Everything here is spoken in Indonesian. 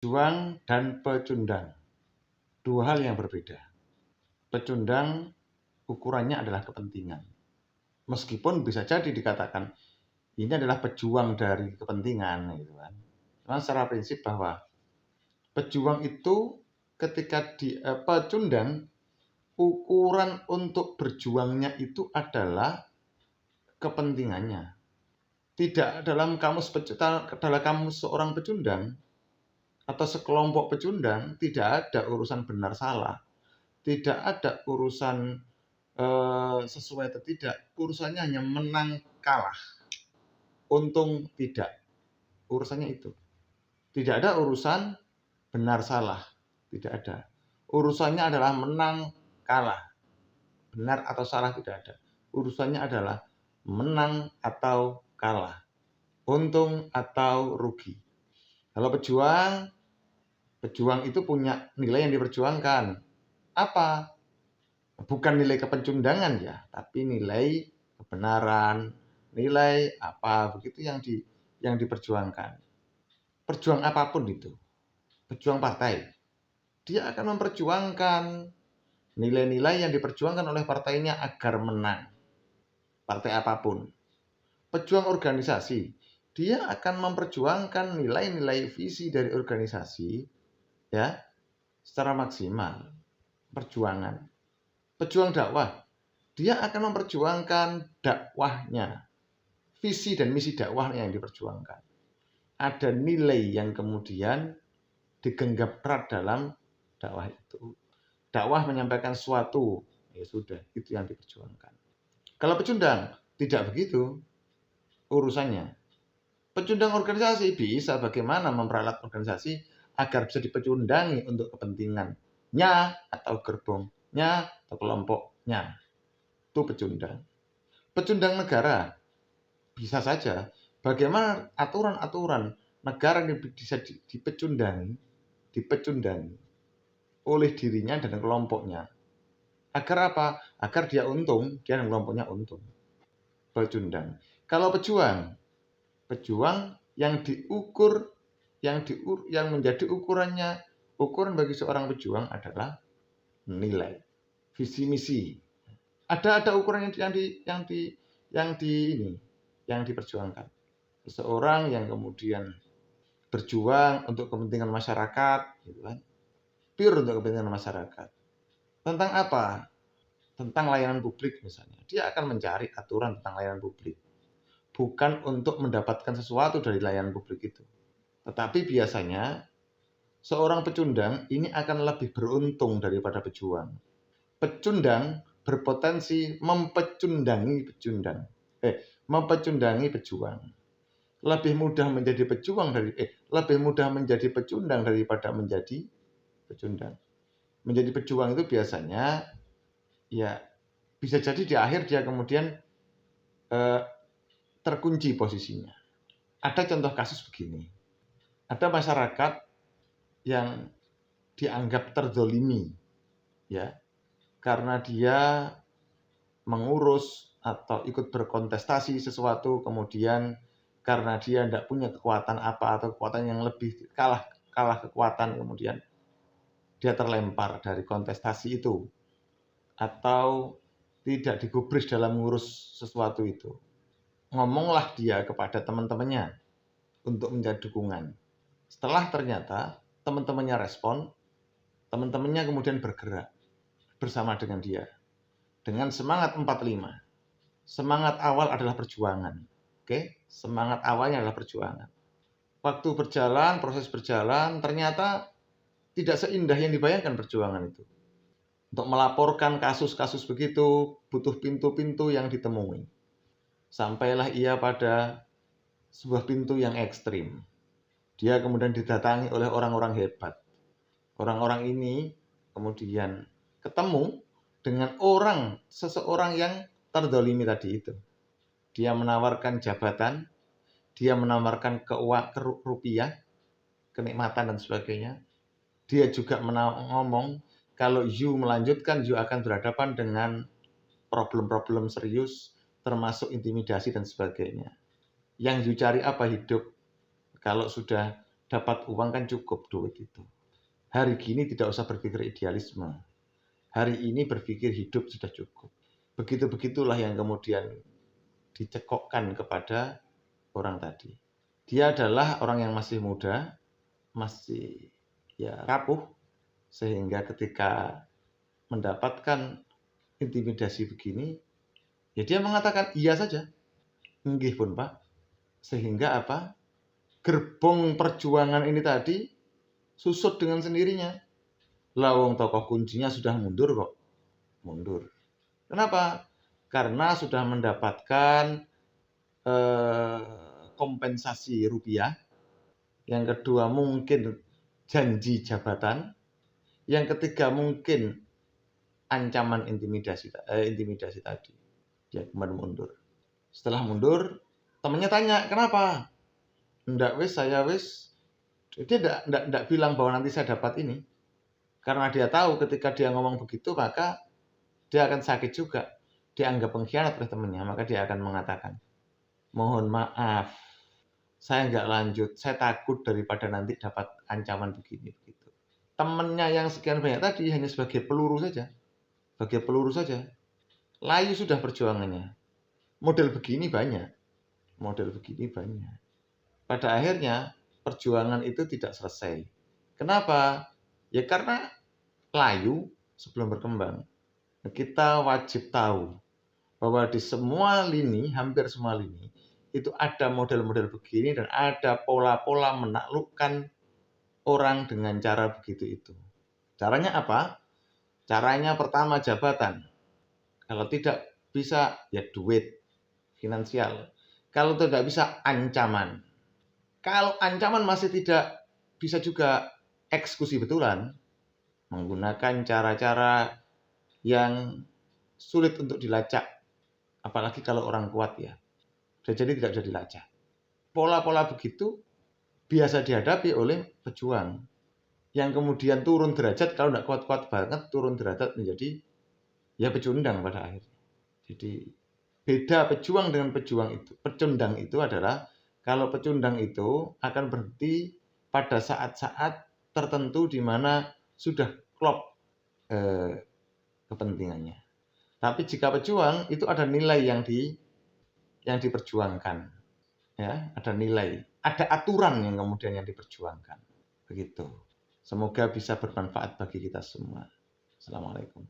Pejuang dan pecundang, dua hal yang berbeda. Pecundang ukurannya adalah kepentingan. Meskipun bisa jadi dikatakan ini adalah pejuang dari kepentingan, gitu kan. Cuma secara prinsip bahwa pejuang itu ketika pecundang, ukuran untuk berjuangnya itu adalah kepentingannya. Tidak dalam kamus seorang pecundang atau sekelompok pecundang tidak ada urusan benar salah, tidak ada urusan sesuai atau tidak, urusannya hanya menang kalah, untung tidak, urusannya itu. Tidak ada urusan benar salah, tidak ada. Urusannya adalah menang kalah, benar atau salah tidak ada. Urusannya adalah menang atau kalah, untung atau rugi. Kalau pejuang itu punya nilai yang diperjuangkan. Apa? Bukan nilai kepecundangan ya, tapi nilai kebenaran, nilai apa begitu yang diperjuangkan. Perjuang apapun itu, pejuang partai, dia akan memperjuangkan nilai-nilai yang diperjuangkan oleh partainya agar menang. Partai apapun. Pejuang organisasi, dia akan memperjuangkan nilai-nilai visi dari organisasi ya secara maksimal. Perjuangan. Pejuang dakwah, dia akan memperjuangkan dakwahnya, visi dan misi dakwahnya yang diperjuangkan. Ada nilai yang kemudian digenggam erat dalam dakwah itu. Dakwah menyampaikan sesuatu, ya sudah, itu yang diperjuangkan. Kalau pecundang, tidak begitu urusannya. Pecundang organisasi bisa bagaimana memperalat organisasi agar bisa dipecundangi untuk kepentingannya atau gerbongnya atau kelompoknya. Itu pecundang. Pecundang negara bisa saja bagaimana aturan-aturan negara yang bisa dipecundangi oleh dirinya dan kelompoknya. Agar apa? Agar dia untung, dia dan kelompoknya untung. Pecundang. Kalau pejuang yang diukur, yang menjadi ukuran bagi seorang pejuang adalah nilai, visi misi. Ada ukuran yang diperjuangkan. Seseorang yang kemudian berjuang untuk kepentingan masyarakat, gitu kan? Pure untuk kepentingan masyarakat. Tentang apa? Tentang layanan publik misalnya. Dia akan mencari aturan tentang layanan publik. Bukan untuk mendapatkan sesuatu dari layanan publik itu. Tetapi biasanya seorang pecundang ini akan lebih beruntung daripada pejuang. Pecundang berpotensi mempecundangi pejuang. Lebih mudah menjadi pecundang daripada menjadi pecundang. Menjadi pejuang itu biasanya ya bisa jadi di akhir dia kemudian terkunci posisinya. Ada contoh kasus begini. Ada masyarakat yang dianggap terzolimi ya karena dia mengurus atau ikut berkontestasi sesuatu, kemudian karena dia tidak punya kekuatan apa atau kekuatan yang lebih kalah kekuatan, kemudian dia terlempar dari kontestasi itu atau tidak digubris dalam mengurus sesuatu itu. Ngomonglah dia kepada teman-temannya untuk menjadi dukungan. Setelah ternyata teman-temannya respon, teman-temannya kemudian bergerak bersama dengan dia. Dengan semangat 45. Semangat awal adalah perjuangan. Oke? Semangat awalnya adalah perjuangan. Waktu berjalan, proses berjalan, ternyata tidak seindah yang dibayangkan perjuangan itu. Untuk melaporkan kasus-kasus begitu, butuh pintu-pintu yang ditemui. Sampailah ia pada sebuah pintu yang ekstrim. Dia kemudian didatangi oleh orang-orang hebat. Orang-orang ini kemudian ketemu dengan seseorang yang terzolimi tadi itu. Dia menawarkan jabatan, dia menawarkan rupiah, kenikmatan dan sebagainya. Dia juga ngomong kalau you melanjutkan, you akan berhadapan dengan problem-problem serius, termasuk intimidasi dan sebagainya. Yang you cari apa hidup? Kalau sudah dapat uang kan cukup duit itu. Hari gini tidak usah berpikir idealisme. Hari ini berpikir hidup sudah cukup. Begitulah yang kemudian dicekokkan kepada orang tadi. Dia adalah orang yang masih muda, masih ya rapuh, sehingga ketika mendapatkan intimidasi begini, ya dia mengatakan iya saja. Nggih pun Pak. Sehingga apa? Gerbong perjuangan ini tadi susut dengan sendirinya. Lawang tokoh kuncinya sudah mundur kok. Mundur. Kenapa? Karena sudah mendapatkan kompensasi rupiah. Yang kedua mungkin janji jabatan. Yang ketiga mungkin ancaman intimidasi tadi. Dia kemudian mundur. Setelah mundur, temannya tanya, kenapa? Ndak wis, saya wis. Dia ndak bilang bahwa nanti saya dapat ini. Karena dia tahu ketika dia ngomong begitu, maka dia akan sakit juga. Dianggap pengkhianat oleh temannya, maka dia akan mengatakan, mohon maaf, saya nggak lanjut, saya takut daripada nanti dapat ancaman begini. Begitu. Temannya yang sekian banyak tadi hanya sebagai peluru saja. Sebagai peluru saja. Layu sudah perjuangannya. Model begini banyak. Pada akhirnya, perjuangan itu tidak selesai. Kenapa? Ya karena layu sebelum berkembang. Kita wajib tahu bahwa di semua lini, hampir semua lini, itu ada model-model begini dan ada pola-pola menaklukkan orang dengan cara begitu itu. Caranya apa? Caranya pertama jabatan. Kalau tidak bisa, ya duit, finansial. Kalau tidak bisa, ancaman. Kalau ancaman masih tidak bisa juga eksekusi betulan, menggunakan cara-cara yang sulit untuk dilacak, apalagi kalau orang kuat ya. Jadi tidak bisa dilacak. Pola-pola begitu biasa dihadapi oleh pejuang yang kemudian turun derajat, kalau tidak kuat-kuat banget, turun derajat menjadi ya pecundang pada akhirnya. Jadi beda pejuang dengan pecundang itu adalah kalau pecundang itu akan berhenti pada saat-saat tertentu di mana sudah klop kepentingannya. Tapi jika pejuang itu ada nilai yang diperjuangkan, ya ada nilai, ada aturan yang kemudian yang diperjuangkan, begitu. Semoga bisa bermanfaat bagi kita semua. Assalamualaikum.